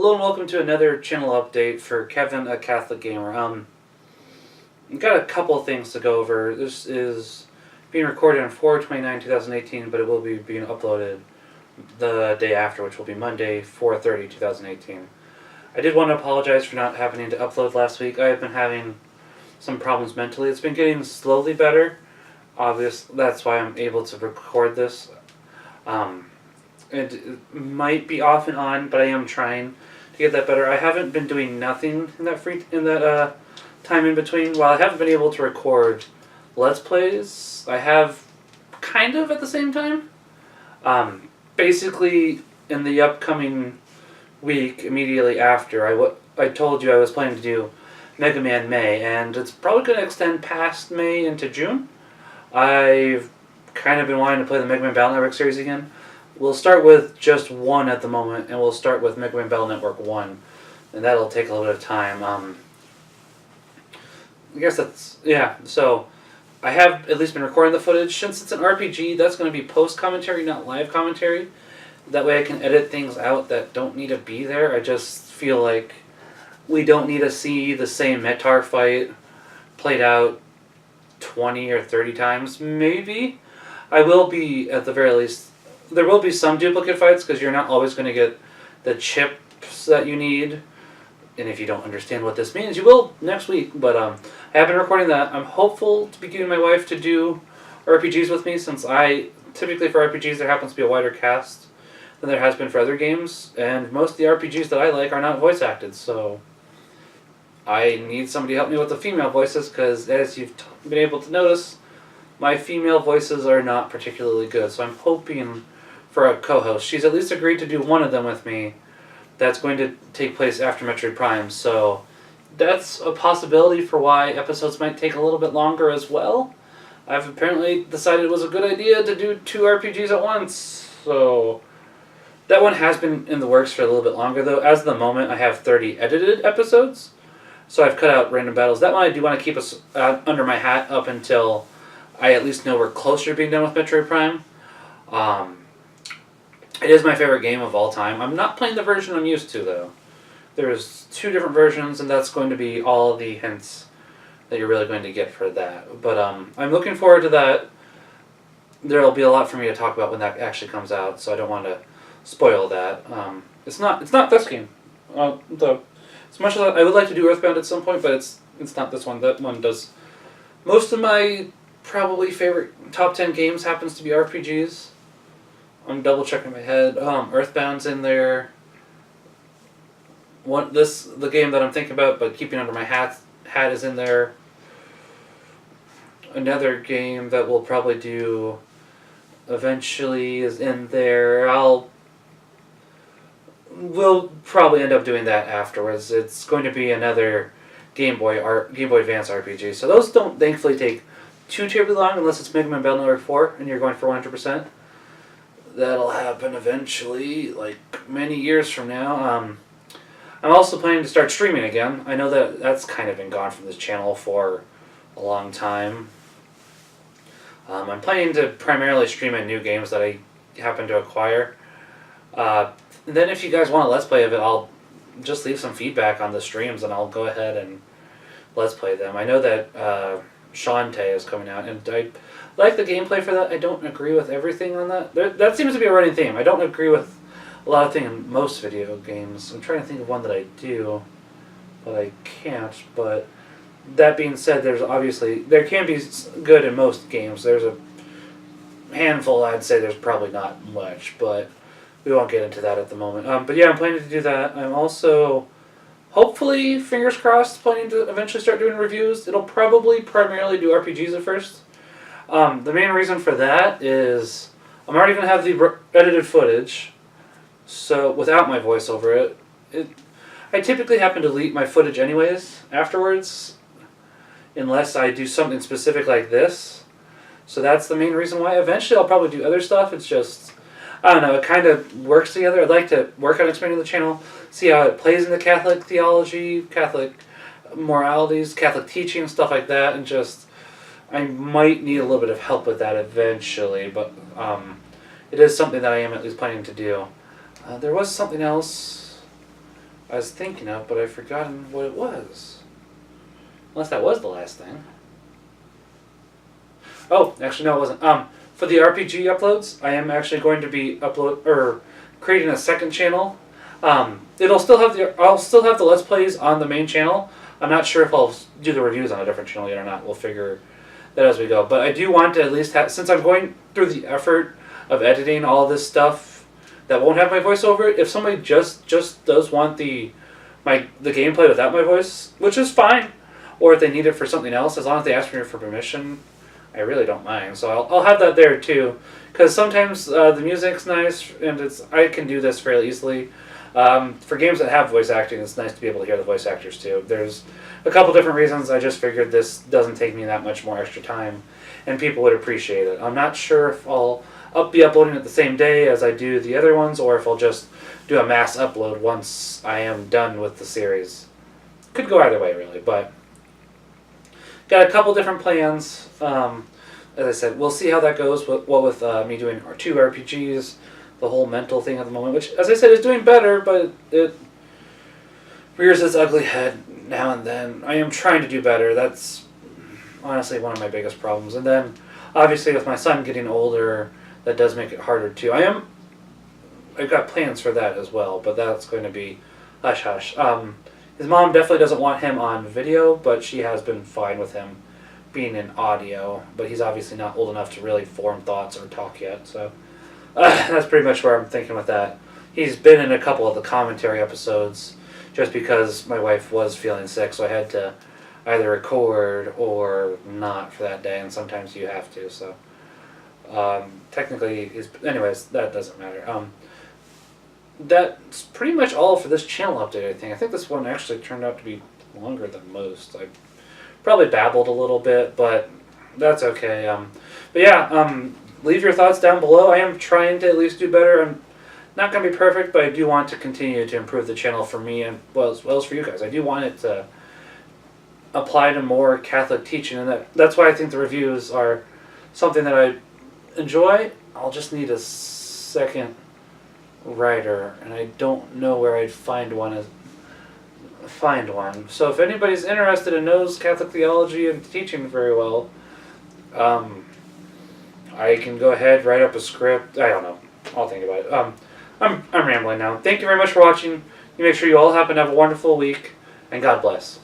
Hello and welcome to another channel update for Kevin, a Catholic Gamer. We've got a couple of things to go over. This is being recorded on 4/29/2018, but it will be being uploaded the day after, which will be Monday, 4/30/2018. I did want to apologize for not happening to upload last week. I have been having some problems mentally. It's been getting slowly better. That's why I'm able to record this. It might be off and on, but I am trying to get that better. I haven't been doing nothing in that time in between. While I haven't been able to record Let's Plays, I have kind of at the same time. Basically, in the upcoming week, immediately after, I told you I was planning to do Mega Man May, and it's probably going to extend past May into June. I've kind of been wanting to play the Mega Man Battle Network series again. We'll start with just one at the moment, and we'll start with Mega Man Battle Network 1, and that'll take a little bit of time. I guess so I have at least been recording the footage. Since it's an RPG, that's going to be post-commentary, not live commentary. That way I can edit things out that don't need to be there. I just feel like we don't need to see the same Metar fight played out 20 or 30 times, maybe. I will be, at the very least, there will be some duplicate fights because you're not always going to get the chips that you need. And if you don't understand what this means, you will next week. But I have been recording that. I'm hopeful to be getting my wife to do RPGs with me, since typically for RPGs there happens to be a wider cast than there has been for other games. And most of the RPGs that I like are not voice acted, so I need somebody to help me with the female voices, because as you've been able to notice, my female voices are not particularly good. So I'm hoping for a co-host. She's at least agreed to do one of them with me. That's going to take place after Metroid Prime, so that's a possibility for why episodes might take a little bit longer as well. I've apparently decided it was a good idea to do 2 RPGs at once, so that one has been in the works for a little bit longer, though. As of the moment, I have 30 edited episodes, so I've cut out random battles. That one I do want to keep us under my hat up until I at least know we're closer to being done with Metroid Prime. It is my favorite game of all time. I'm not playing the version I'm used to, though. There's 2 different versions, and that's going to be all the hints that you're really going to get for that. But I'm looking forward to that. There'll be a lot for me to talk about when that actually comes out, so I don't want to spoil that. It's not this game. As much as I would like to do Earthbound at some point, but it's not this one. That one does. Most of my probably favorite top 10 games happens to be RPGs. I'm double checking my head. Earthbound's in there. The game that I'm thinking about, but keeping under my hat is in there. Another game that we'll probably do eventually is in there. We'll probably end up doing that afterwards. It's going to be another Game Boy Advance RPG. So those don't thankfully take too terribly long, unless it's Mega Man Battle Network 4 and you're going for 100%. That'll happen eventually, like many years from now. I'm also planning to start streaming again. I know that's kind of been gone from this channel for a long time. I'm planning to primarily stream in new games that I happen to acquire. Then if you guys want a Let's Play of it, I'll just leave some feedback on the streams and I'll go ahead and Let's Play them. I know that Shantae is coming out, and I like the gameplay for that. I don't agree with everything on that. That seems to be a running theme. I don't agree with a lot of things in most video games. I'm trying to think of one that I do, but I can't. But that being said, there can be good in most games. There's a handful. I'd say there's probably not much, but we won't get into that at the moment. But yeah, I'm planning to do that. I'm also, hopefully, fingers crossed, planning to eventually start doing reviews. It'll probably primarily do RPGs at first. The main reason for that is I'm already going to have the edited footage, so without my voice over it. I typically happen to delete my footage anyways afterwards, unless I do something specific like this. So that's the main reason why. Eventually I'll probably do other stuff. It's just, I don't know, it kind of works together. I'd like to work on expanding the channel, see how it plays into Catholic theology, Catholic moralities, Catholic teaching, stuff like that, and just, I might need a little bit of help with that eventually, but it is something that I am at least planning to do. There was something else I was thinking of, but I've forgotten what it was. Unless that was the last thing. Oh, actually no, it wasn't. For the RPG uploads, I am actually going to be creating a second channel. I'll still have the Let's Plays on the main channel. I'm not sure if I'll do the reviews on a different channel yet or not. We'll figure that as we go. But I do want to at least have, since I'm going through the effort of editing all this stuff that won't have my voice over it, if somebody just does want the gameplay without my voice, which is fine, or if they need it for something else, as long as they ask me for permission, I really don't mind. So I'll have that there too, because sometimes the music's nice and I can do this fairly easily. For games that have voice acting, it's nice to be able to hear the voice actors too. There's a couple different reasons. I just figured this doesn't take me that much more extra time, and people would appreciate it. I'm not sure if I'll be uploading it the same day as I do the other ones, or if I'll just do a mass upload once I am done with the series. Could go either way, really, but got a couple different plans. As I said, we'll see how that goes. With me doing 2 RPGs, the whole mental thing at the moment, which, as I said, is doing better, but it rears its ugly head now and then. I am trying to do better. That's honestly one of my biggest problems. And then, obviously, with my son getting older, that does make it harder too. I've got plans for that as well, but that's going to be hush hush. His mom definitely doesn't want him on video, but she has been fine with him being in audio. But he's obviously not old enough to really form thoughts or talk yet, so that's pretty much where I'm thinking with that. He's been in a couple of the commentary episodes just because my wife was feeling sick, so I had to either record or not for that day, and sometimes you have to, so technically anyways, that doesn't matter. That's pretty much all for this channel update, I think this one actually turned out to be longer than most. I probably babbled a little bit, but that's okay. But yeah, leave your thoughts down below. I am trying to at least do better. I'm not going to be perfect, but I do want to continue to improve the channel for me and as well as for you guys. I do want it to apply to more Catholic teaching, and that's why I think the reviews are something that I enjoy. I'll just need a second writer, and I don't know where I'd find one. So if anybody's interested and knows Catholic theology and teaching very well, I can go ahead, write up a script. I don't know. I'll think about it. I'm rambling now. Thank you very much for watching. You make sure you all happen to have a wonderful week, and God bless.